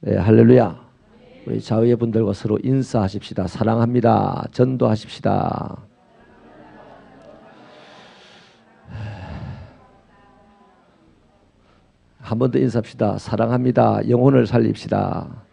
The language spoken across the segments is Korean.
네, 할렐루야. 우리 자의의 분들과 서로 인사하십시다. 사랑합니다. 전도하십시다. 한 번 더 인사합시다. 사랑합니다. 영혼을 살립시다.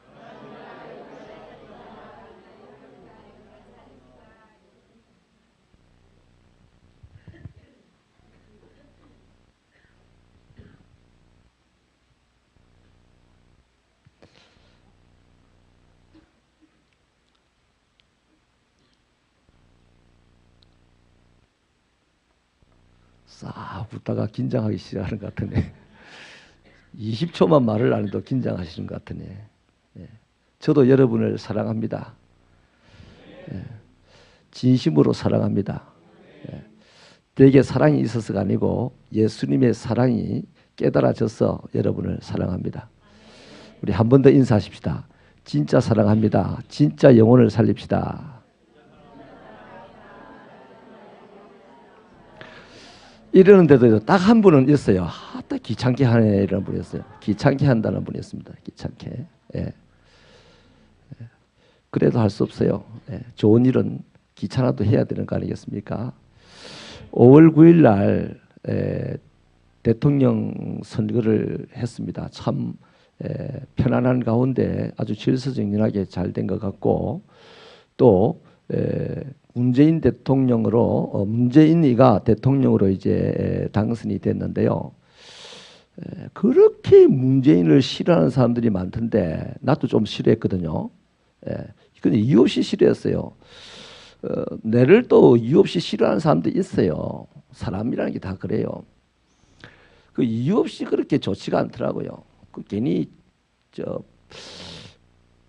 싹 웃다가 긴장하기 시작하는 것 같으네. 20초만 말을 안 해도 긴장하시는 것 같으네. 예. 저도 여러분을 사랑합니다. 예. 진심으로 사랑합니다. 예. 내게 사랑이 있어서가 아니고 예수님의 사랑이 깨달아져서 여러분을 사랑합니다. 우리 한 번 더 인사하십시다. 진짜 사랑합니다. 진짜 영혼을 살립시다. 이러는데도 딱 한 분은 있어요. 딱 귀찮게 하네 이런 분이 있어요. 귀찮게 한다는 분이 있습니다. 귀찮게. 예. 그래도 할 수 없어요. 예. 좋은 일은 귀찮아도 해야 되는 거 아니겠습니까? 5월 9일 날 대통령 선거를 했습니다. 참 편안한 가운데 아주 질서정연하게 잘 된 것 같고 또 문재인 대통령으로 문재인이가 대통령으로 이제 당선이 됐는데요. 그렇게 문재인을 싫어하는 사람들이 많던데 나도 좀 싫어했거든요. 근데 이유 없이 싫어했어요. 내를 또 이유 없이 싫어하는 사람도 있어요. 사람이라는 게 다 그래요. 그 이유 없이 그렇게 좋지가 않더라고요. 그 괜히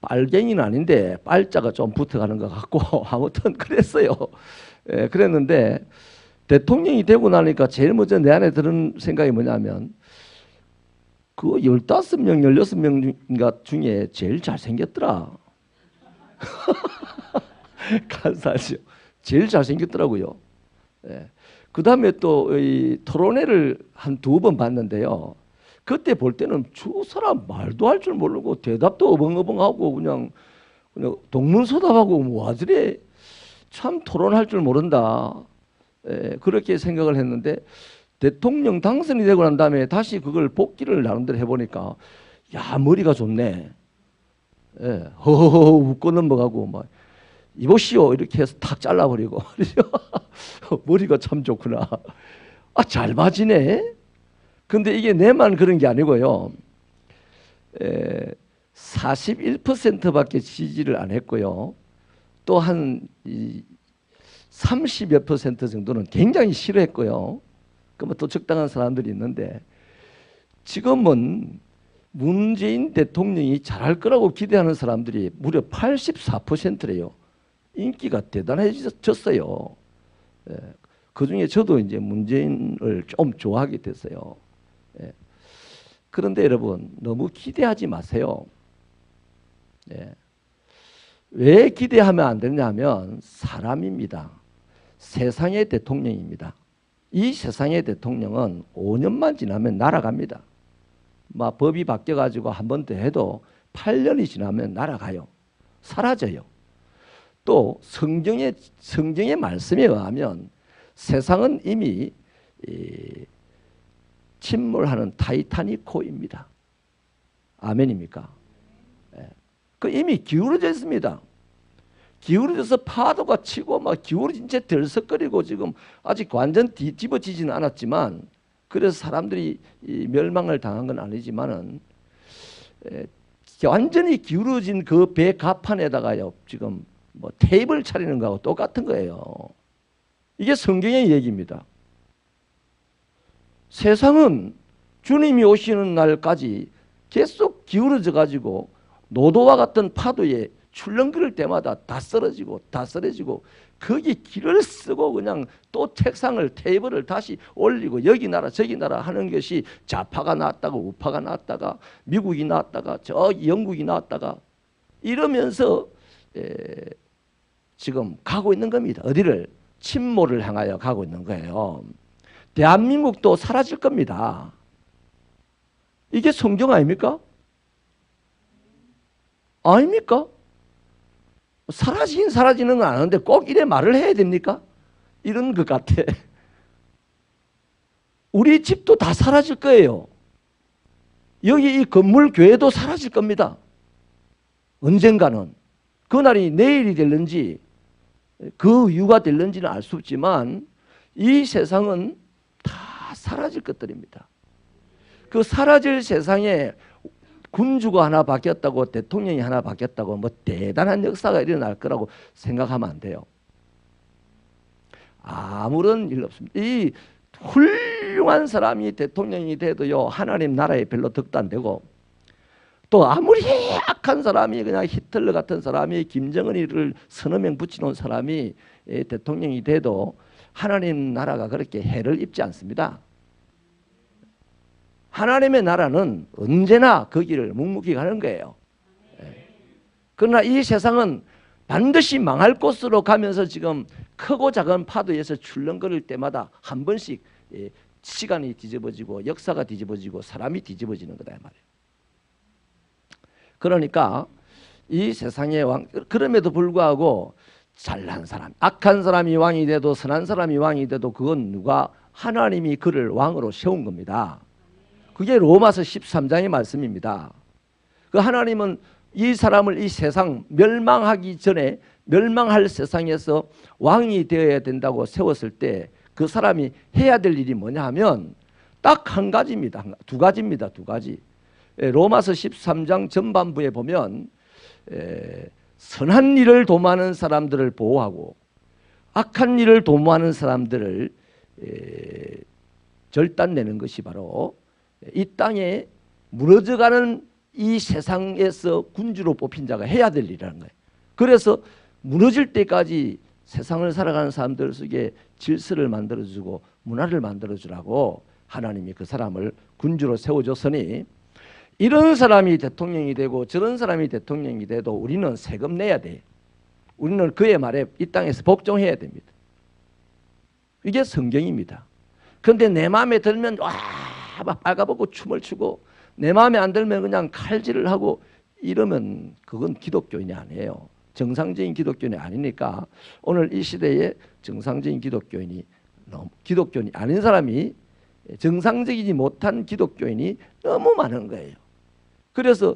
빨갱이는 아닌데 빨자가 좀 붙어가는 것 같고 아무튼 그랬어요. 그랬는데 대통령이 되고 나니까 제일 먼저 내 안에 드는 생각이 뭐냐면 그 15명, 16명 중에 제일 잘생겼더라. 감사하죠. 제일 잘생겼더라고요. 그 다음에 또 이 토론회를 한 2번 봤는데요. 그때 볼 때는 저 사람 말도 할 줄 모르고 대답도 어벙어벙하고 그냥 동문서답하고 뭐 저래 참 토론할 줄 모른다. 그렇게 생각을 했는데 대통령 당선이 되고 난 다음에 다시 그걸 복기를 나름대로 해보니까 야 머리가 좋네. 허허허 웃고 넘어가고 막 이보시오 이렇게 해서 탁 잘라버리고 머리가 참 좋구나. 아 잘 맞이네. 근데 이게 내만 그런 게 아니고요. 41%밖에 지지를 안 했고요. 또 한 30몇 % 정도는 굉장히 싫어했고요. 그러면 또 적당한 사람들이 있는데 지금은 문재인 대통령이 잘할 거라고 기대하는 사람들이 무려 84%래요. 인기가 대단해졌어요. 그중에 저도 이제 문재인을 좀 좋아하게 됐어요. 그런데 여러분 너무 기대하지 마세요. 왜 기대하면 안 되냐면 사람입니다. 세상의 대통령입니다. 이 세상의 대통령은 5년만 지나면 날아갑니다. 막 법이 바뀌어가지고 한 번 더 해도 8년이 지나면 날아가요. 사라져요. 또 성경의 말씀에 의하면 세상은 이미 침몰하는 타이타닉호입니다. 아멘입니까? 그 이미 기울어져 있습니다. 기울어져서 파도가 치고 막 기울어진 채 들썩거리고 지금 아직 완전 뒤집어지지는 않았지만 그래서 사람들이 멸망을 당한 건 아니지만은 완전히 기울어진 그 배 갑판에다가요 지금 뭐 테이블 차리는 거하고 똑같은 거예요. 이게 성경의 얘기입니다. 세상은 주님이 오시는 날까지 계속 기울어져 가지고 노도와 같은 파도에 출렁거릴 때마다 다 쓰러지고 거기 길을 쓰고 그냥 또 책상을 테이블을 다시 올리고 여기 나라 저기 나라 하는 것이 좌파가 나왔다가 우파가 나왔다가 미국이 나왔다가 저기 영국이 나왔다가 이러면서 지금 가고 있는 겁니다. 어디를? 침몰을 향하여 가고 있는 거예요. 대한민국도 사라질 겁니다. 이게 성경 아닙니까? 아닙니까? 사라지긴 사라지는 건 아는데 꼭 이래 말을 해야 됩니까? 이런 것 같아. 우리 집도 다 사라질 거예요. 여기 이 건물 교회도 사라질 겁니다. 언젠가는. 그날이 내일이 될는지 그 이유가 될는지는 알 수 없지만 이 세상은 다 사라질 것들입니다. 그 사라질 세상에 군주가 하나 바뀌었다고 대통령이 하나 바뀌었다고 뭐 대단한 역사가 일어날 거라고 생각하면 안 돼요. 아무런 일 없습니다. 이 훌륭한 사람이 대통령이 돼도요 하나님 나라에 별로 덕도 안 되고 또 아무리 악한 사람이 그냥 히틀러 같은 사람이 김정은이를 서너 명 붙여놓은 사람이 대통령이 돼도 하나님 나라가 그렇게 해를 입지 않습니다. 하나님의 나라는 언제나 거기를 묵묵히 가는 거예요. 그러나 이 세상은 반드시 망할 곳으로 가면서 지금 크고 작은 파도에서 출렁거릴 때마다 한 번씩 시간이 뒤집어지고 역사가 뒤집어지고 사람이 뒤집어지는 거다 이 말이에요. 그러니까 이 세상의 왕, 그럼에도 불구하고 잘난 사람, 악한 사람이 왕이 돼도 선한 사람이 왕이 돼도 그건 누가 하나님이 그를 왕으로 세운 겁니다. 그게 로마서 13장의 말씀입니다. 그 하나님은 이 사람을 이 세상 멸망하기 전에 멸망할 세상에서 왕이 되어야 된다고 세웠을 때 그 사람이 해야 될 일이 뭐냐 하면 딱 한 가지입니다. 두 가지입니다. 두 가지. 로마서 13장 전반부에 보면 선한 일을 도모하는 사람들을 보호하고 악한 일을 도모하는 사람들을 절단내는 것이 바로 이 땅에 무너져가는 이 세상에서 군주로 뽑힌 자가 해야 될 일이라는 거예요. 그래서 무너질 때까지 세상을 살아가는 사람들 속에 질서를 만들어주고 문화를 만들어주라고 하나님이 그 사람을 군주로 세워줬으니 이런 사람이 대통령이 되고 저런 사람이 대통령이 돼도 우리는 세금 내야 돼. 우리는 그의 말에 이 땅에서 복종해야 됩니다. 이게 성경입니다. 그런데 내 마음에 들면 와 막 빨가벗고 춤을 추고 내 마음에 안 들면 그냥 칼질을 하고 이러면 그건 기독교인이 아니에요. 정상적인 기독교인이 아니니까 오늘 이 시대에 정상적인 기독교인이 아닌 사람이 정상적이지 못한 기독교인이 너무 많은 거예요. 그래서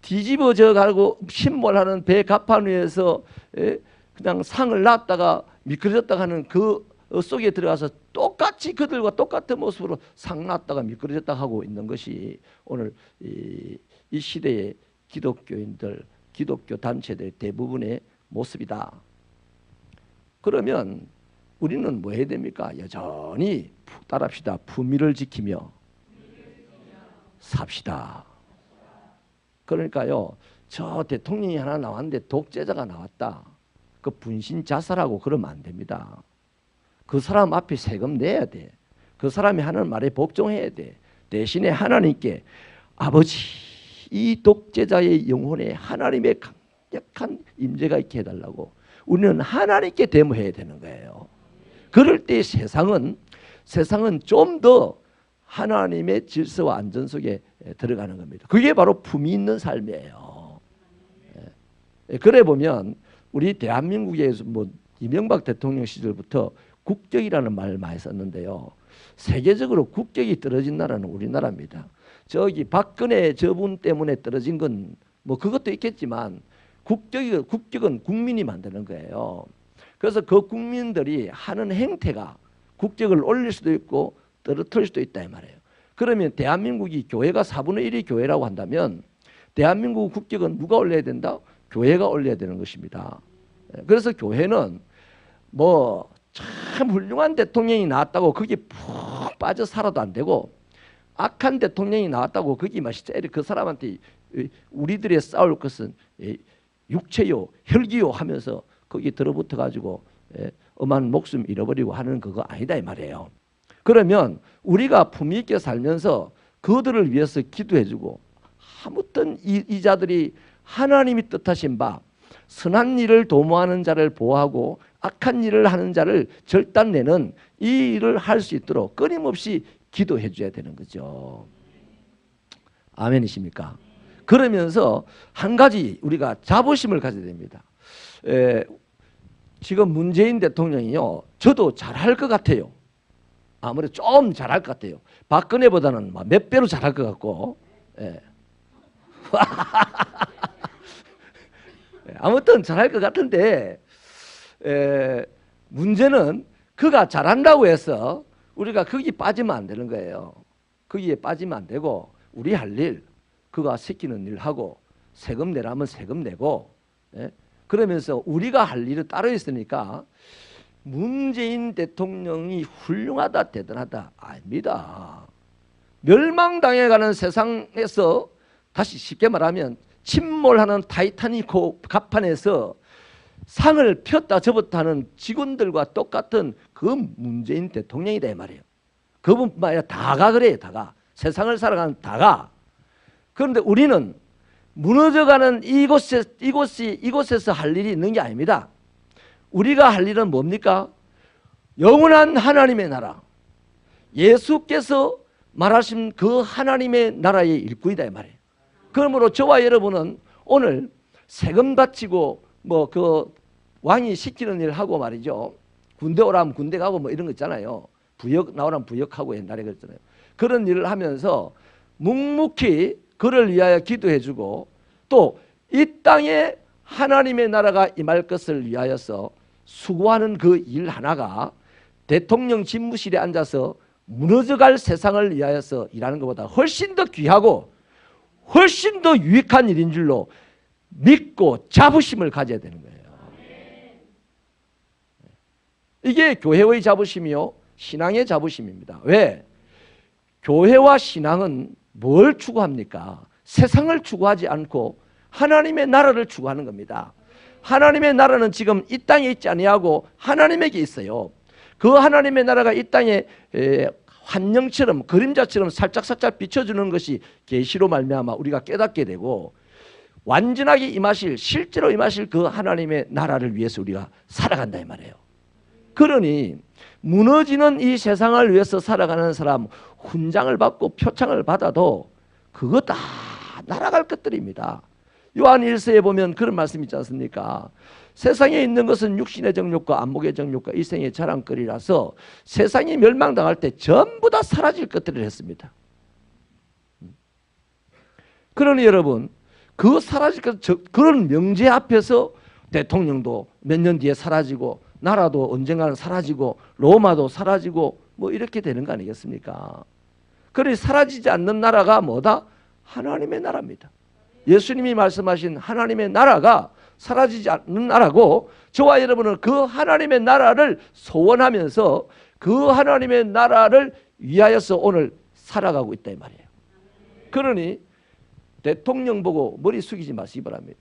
뒤집어져 가고 신몰하는 배 갑판 위에서 그냥 상을 놨다가 미끄러졌다가 하는 그 속에 들어가서 똑같이 그들과 똑같은 모습으로 상 놨다가 미끄러졌다 하고 있는 것이 오늘 이 시대의 기독교인들, 기독교 단체들 대부분의 모습이다. 그러면 우리는 뭐 해야 됩니까? 여전히 따라합시다. 품위를 지키며 삽시다. 그러니까요. 저 대통령이 하나 나왔는데 독재자가 나왔다. 그 분신 자살하고 그러면 안 됩니다. 그 사람 앞에 세금 내야 돼. 그 사람이 하는 말에 복종해야 돼. 대신에 하나님께 아버지 이 독재자의 영혼에 하나님의 강력한 임재가 있게 해달라고 우리는 하나님께 대모해야 되는 거예요. 그럴 때 세상은 좀 더 하나님의 질서와 안전 속에 들어가는 겁니다. 그게 바로 품위 있는 삶이에요. 그래 보면 우리 대한민국에서 뭐 이명박 대통령 시절부터 국격이라는 말을 많이 썼는데요. 세계적으로 국격이 떨어진 나라는 우리나라입니다. 저기 박근혜 저분 때문에 떨어진 건 뭐 그것도 있겠지만 국격은 국민이 만드는 거예요. 그래서 그 국민들이 하는 행태가 국격을 올릴 수도 있고 떨어뜨릴 수도 있다 이 말이에요. 그러면 대한민국이 교회가 4분의 1이 교회라고 한다면 대한민국 국격은 누가 올려야 된다? 교회가 올려야 되는 것입니다. 그래서 교회는 뭐 참 훌륭한 대통령이 나왔다고 거기 푹 빠져 살아도 안 되고 악한 대통령이 나왔다고 거기 마시자리 그 사람한테 우리들의 싸울 것은 육체요 혈기요 하면서 거기 들어붙어 가지고 엄한 목숨 잃어버리고 하는 그거 아니다 이 말이에요. 그러면 우리가 품위 있게 살면서 그들을 위해서 기도해주고 아무튼 이 자들이 하나님이 뜻하신 바 선한 일을 도모하는 자를 보호하고 악한 일을 하는 자를 절단내는 이 일을 할 수 있도록 끊임없이 기도해 줘야 되는 거죠. 아멘이십니까? 그러면서 한 가지 우리가 자부심을 가져야 됩니다. 지금 문재인 대통령이요, 저도 잘할 것 같아요. 아무래도 좀 잘할 것 같아요. 박근혜보다는 몇 배로 잘할 것 같고. 예. 아무튼 잘할 것 같은데, 문제는 그가 잘한다고 해서 우리가 거기 빠지면 안 되는 거예요. 거기에 빠지면 안 되고, 우리 할 일, 그가 시키는 일 하고, 세금 내라면 세금 내고, 예? 그러면서 우리가 할 일은 따로 있으니까 문재인 대통령이 훌륭하다 대단하다 아닙니다. 멸망당해가는 세상에서, 다시 쉽게 말하면 침몰하는 타이타닉 갑판에서 상을 폈다 접었다 하는 직원들과 똑같은 그 문재인 대통령이다 이 말이에요. 그분뿐만 아니라 다가 그래요. 다가. 세상을 살아가는 다가. 그런데 우리는 무너져가는 이곳에서 할 일이 있는 게 아닙니다. 우리가 할 일은 뭡니까? 영원한 하나님의 나라, 예수께서 말하신 그 하나님의 나라의 일꾼이다 이 말이에요. 그러므로 저와 여러분은 오늘 세금 바치고 그 왕이 시키는 일 하고 말이죠. 군대 오라면 군대 가고 뭐 이런 거 있잖아요. 부역 나오라면 부역하고 옛날에 그랬잖아요. 그런 일을 하면서 묵묵히 그를 위하여 기도해주고, 또 이 땅에 하나님의 나라가 임할 것을 위하여서 수고하는 그 일 하나가 대통령 집무실에 앉아서 무너져갈 세상을 위하여서 일하는 것보다 훨씬 더 귀하고 훨씬 더 유익한 일인 줄로 믿고 자부심을 가져야 되는 거예요. 이게 교회의 자부심이요, 신앙의 자부심입니다. 왜? 교회와 신앙은 뭘 추구합니까? 세상을 추구하지 않고 하나님의 나라를 추구하는 겁니다. 하나님의 나라는 지금 이 땅에 있지 아니하고 하나님에게 있어요. 그 하나님의 나라가 이 땅에 환영처럼, 그림자처럼 살짝살짝 비춰주는 것이 계시로 말미암아 우리가 깨닫게 되고, 완전하게 임하실, 실제로 임하실 그 하나님의 나라를 위해서 우리가 살아간다 이 말이에요. 그러니 무너지는 이 세상을 위해서 살아가는 사람, 훈장을 받고 표창을 받아도 그거 다 날아갈 것들입니다. 요한 1서에 보면 그런 말씀 있지 않습니까? 세상에 있는 것은 육신의 정욕과 안목의 정욕과 일생의 자랑거리라서 세상이 멸망당할 때 전부 다 사라질 것들을 했습니다. 그러니 여러분, 그 사라질 것, 그런 명제 앞에서 대통령도 몇 년 뒤에 사라지고, 나라도 언젠가는 사라지고, 로마도 사라지고, 뭐 이렇게 되는 거 아니겠습니까? 그러니 사라지지 않는 나라가 뭐다? 하나님의 나라입니다. 예수님이 말씀하신 하나님의 나라가 사라지지 않는 나라고, 저와 여러분은 그 하나님의 나라를 소원하면서 그 하나님의 나라를 위하여서 오늘 살아가고 있다 이 말이에요. 그러니 대통령 보고 머리 숙이지 마시기 바랍니다.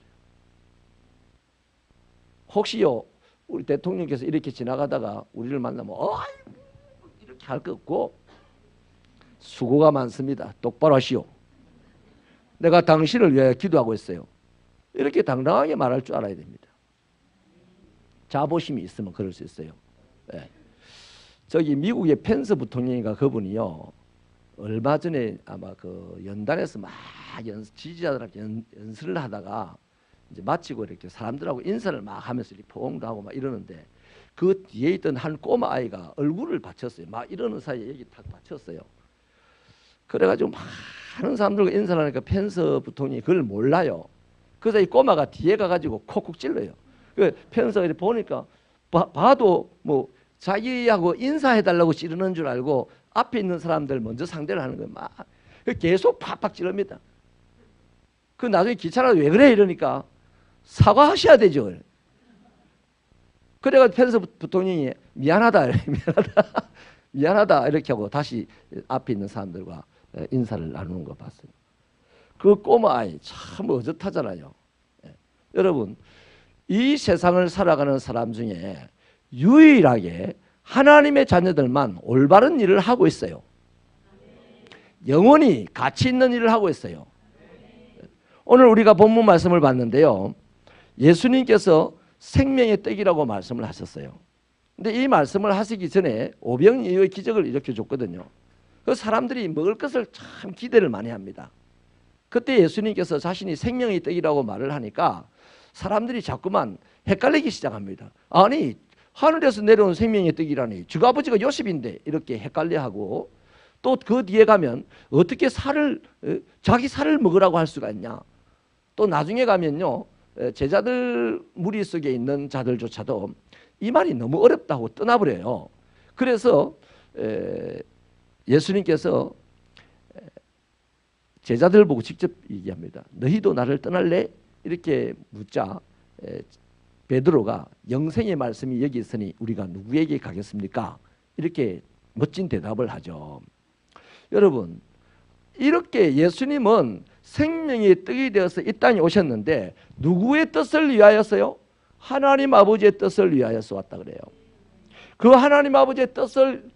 혹시요, 우리 대통령께서 이렇게 지나가다가 우리를 만나면 이렇게 할 거 없고, 수고가 많습니다. 똑바로 하시오. 내가 당신을 위하여 기도하고 있어요. 이렇게 당당하게 말할 줄 알아야 됩니다. 자부심이 있으면 그럴 수 있어요. 네. 저기 미국의 펜스 부통령인가 그분이요, 얼마 전에 아마 그 연단에서 막 지지자들한테 연설을 하다가 이제 마치고 이렇게 사람들하고 인사를 막 하면서 이렇게 포옹도 하고 막 이러는데, 그 뒤에 있던 한 꼬마 아이가 얼굴을 받쳤어요. 막 이러는 사이에 여기 탁 받쳤어요. 그래가지고 많은 사람들과 인사를 하니까 펜스 부통령이 그걸 몰라요. 그래서 이 꼬마가 뒤에 가가지고 콕콕 찔러요. 그 펜스가 이렇게 보니까 봐도 뭐 자기하고 인사해달라고 찌르는 줄 알고 앞에 있는 사람들 먼저 상대를 하는 거예요. 막 계속 팍팍 찌릅니다. 그 나중에 귀찮아서 왜 그래 이러니까 사과하셔야 되죠. 그래가지고 펜스 부통령이 미안하다 미안하다 이렇게 하고 다시 앞에 있는 사람들과 인사를 나누는 거 봤어요. 그 꼬마 아이 참 어젓하잖아요. 여러분, 이 세상을 살아가는 사람 중에 유일하게 하나님의 자녀들만 올바른 일을 하고 있어요. 영원히 가치 있는 일을 하고 있어요. 오늘 우리가 본문 말씀을 봤는데요, 예수님께서 생명의 떡이라고 말씀을 하셨어요. 근데 이 말씀을 하시기 전에 오병이어의 기적을 일으켜 줬거든요. 그 사람들이 먹을 것을 참 기대를 많이 합니다. 그때 예수님께서 자신이 생명의 떡이라고 말을 하니까 사람들이 자꾸만 헷갈리기 시작합니다. 아니 하늘에서 내려온 생명의 떡이라니 주 아버지가 요셉인데 이렇게 헷갈려하고, 또 그 뒤에 가면 어떻게 자기 살을 먹으라고 할 수가 있냐. 또 나중에 가면요, 제자들 무리 속에 있는 자들조차도 이 말이 너무 어렵다고 떠나버려요. 그래서 예수님께서 제자들 보고 직접 얘기합니다. 너희도 나를 떠날래? 이렇게 묻자 베드로가 영생의 말씀이 여기 있으니 우리가 누구에게 가겠습니까? 이렇게 멋진 대답을 하죠. 여러분, 이렇게 예수님은 생명의 떡이 되어서 이 땅에 오셨는데 누구의 뜻을 위하여서요? 하나님 아버지의 뜻을 위하여서 왔다 그래요. 그 하나님 아버지의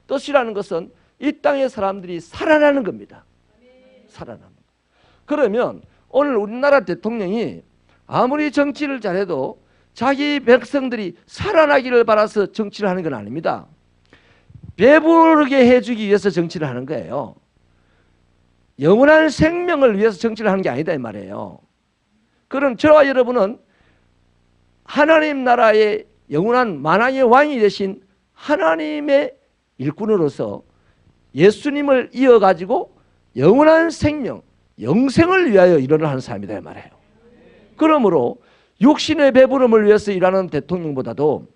뜻이라는 것은 이 땅의 사람들이 살아나는 겁니다. 살아나는 거. 그러면 오늘 우리나라 대통령이 아무리 정치를 잘해도 자기 백성들이 살아나기를 바라서 정치를 하는 건 아닙니다. 배부르게 해주기 위해서 정치를 하는 거예요. 영원한 생명을 위해서 정치를 하는 게 아니다 이 말이에요. 그럼 저와 여러분은 하나님 나라의 영원한 만왕의 왕이 되신 하나님의 일꾼으로서 예수님을 이어가지고 영원한 생명, 영생을 위하여 일을 하는 사람이다 이 말이에요. 그러므로 육신의 배부름을 위해서 일하는 대통령보다도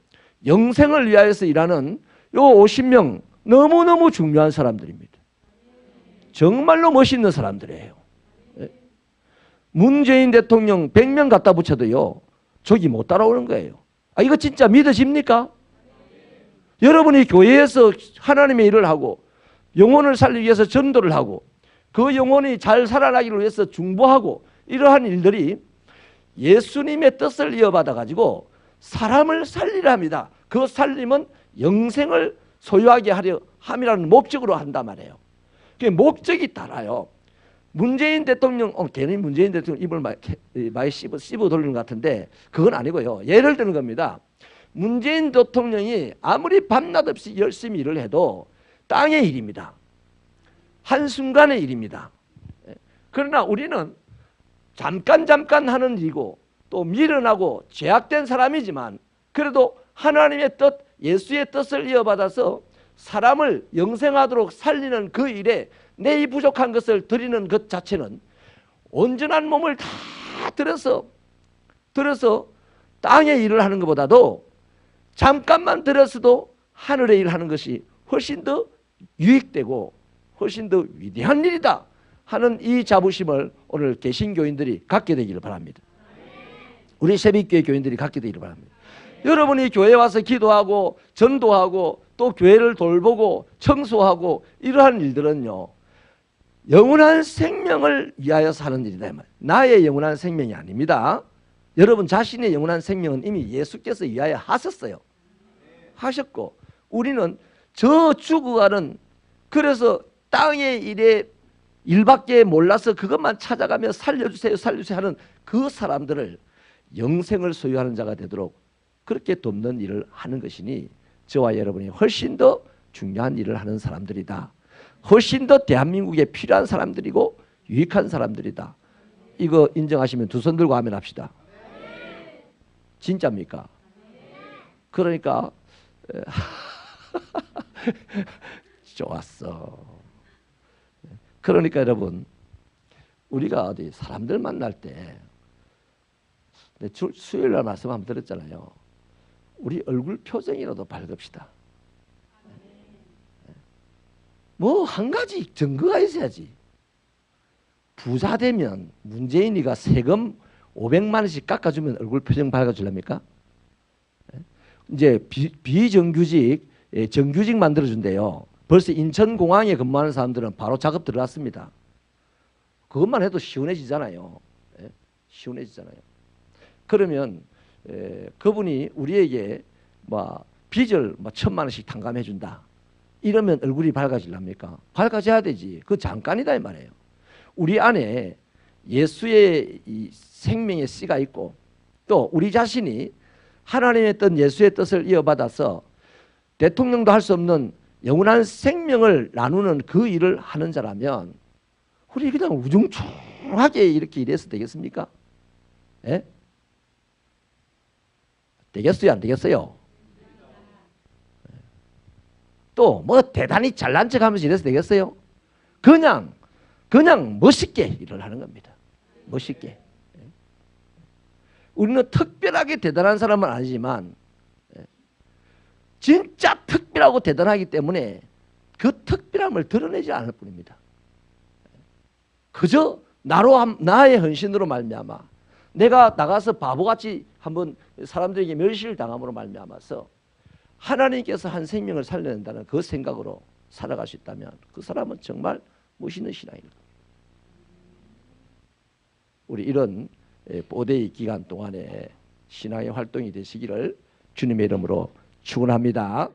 영생을 위하여서 일하는 요 50명 너무너무 중요한 사람들입니다. 정말로 멋있는 사람들이에요. 문재인 대통령 100명 갖다 붙여도요 저기 못 따라오는 거예요. 이거 진짜 믿어집니까? 여러분이 교회에서 하나님의 일을 하고 영혼을 살리기 위해서 전도를 하고 그 영혼이 잘 살아나기를 위해서 중보하고 이러한 일들이 예수님의 뜻을 이어받아 가지고 사람을 살리려 합니다. 그 살림은 영생을 소유하게 하려 함이라는 목적으로 한단 말이에요. 그 목적이 달라요. 문재인 대통령, 괜히 문재인 대통령 입을 많이 씹어 돌리는 것 같은데 그건 아니고요. 예를 드는 겁니다. 문재인 대통령이 아무리 밤낮 없이 열심히 일을 해도 땅의 일입니다. 한순간의 일입니다. 그러나 우리는 잠깐 하는 일이고 또 미련하고 죄악된 사람이지만 그래도 하나님의 뜻, 예수의 뜻을 이어받아서 사람을 영생하도록 살리는 그 일에 내 이 부족한 것을 드리는 것 자체는 온전한 몸을 다 들여서 땅의 일을 하는 것보다도 잠깐만 들여서도 하늘의 일을 하는 것이 훨씬 더 유익되고 훨씬 더 위대한 일이다 하는 이 자부심을 오늘 개신교인들이 갖게 되기를 바랍니다. 우리 새벽교회 교인들이 갖게 되기를 바랍니다. 여러분이 교회에 와서 기도하고 전도하고 또 교회를 돌보고 청소하고 이러한 일들은요 영원한 생명을 위하여서 하는 일이다. 나의 영원한 생명이 아닙니다. 여러분 자신의 영원한 생명은 이미 예수께서 위하여 하셨어요. 하셨고 우리는 저 죽어가는, 그래서 땅의 일에 일밖에 몰라서 그것만 찾아가며 살려주세요 하는 그 사람들을 영생을 소유하는 자가 되도록 그렇게 돕는 일을 하는 것이니 저와 여러분이 훨씬 더 중요한 일을 하는 사람들이다. 훨씬 더 대한민국에 필요한 사람들이고 유익한 사람들이다. 이거 인정하시면 두 손 들고 아멘 합시다. 진짜입니까? 그러니까 좋았어. 그러니까 여러분 우리가 어디 사람들 만날 때 수요일날 말씀 한번 들었잖아요. 우리 얼굴 표정이라도 밝읍시다. 뭐 한 가지 증거가 있어야지. 부자 되면 문재인이가 세금 500만 원씩 깎아주면 얼굴 표정 밝아질랍니까? 이제 비정규직, 정규직 만들어준대요. 벌써 인천공항에 근무하는 사람들은 바로 작업 들어갔습니다. 그것만 해도 시원해지잖아요. 시원해지잖아요. 그러면 그분이 우리에게 빚을 1,000만 원씩 탕감해 준다. 이러면 얼굴이 밝아질랍니까? 밝아져야 되지. 그 잠깐이다 이 말이에요. 우리 안에 예수의 이 생명의 씨가 있고 또 우리 자신이 하나님의 뜻, 예수의 뜻을 이어받아서 대통령도 할 수 없는 영원한 생명을 나누는 그 일을 하는 자라면 우리 그냥 우중충 대담하게 이렇게 일해서 되겠습니까? 예? 되겠어요, 안 되겠어요? 또 뭐 대단히 잘난 척하면서 이래서 되겠어요? 그냥 멋있게 일을 하는 겁니다. 멋있게. 우리는 특별하게 대단한 사람은 아니지만 진짜 특별하고 대단하기 때문에 그 특별함을 드러내지 않을 뿐입니다. 그저 나의 헌신으로 말미암아 내가 나가서 바보같이 한번 사람들에게 멸시를 당함으로 말미암아서 하나님께서 한 생명을 살려낸다는 그 생각으로 살아갈 수 있다면 그 사람은 정말 멋있는 신앙입니다. 우리 이런 보대의 기간 동안에 신앙의 활동이 되시기를 주님의 이름으로 축원합니다.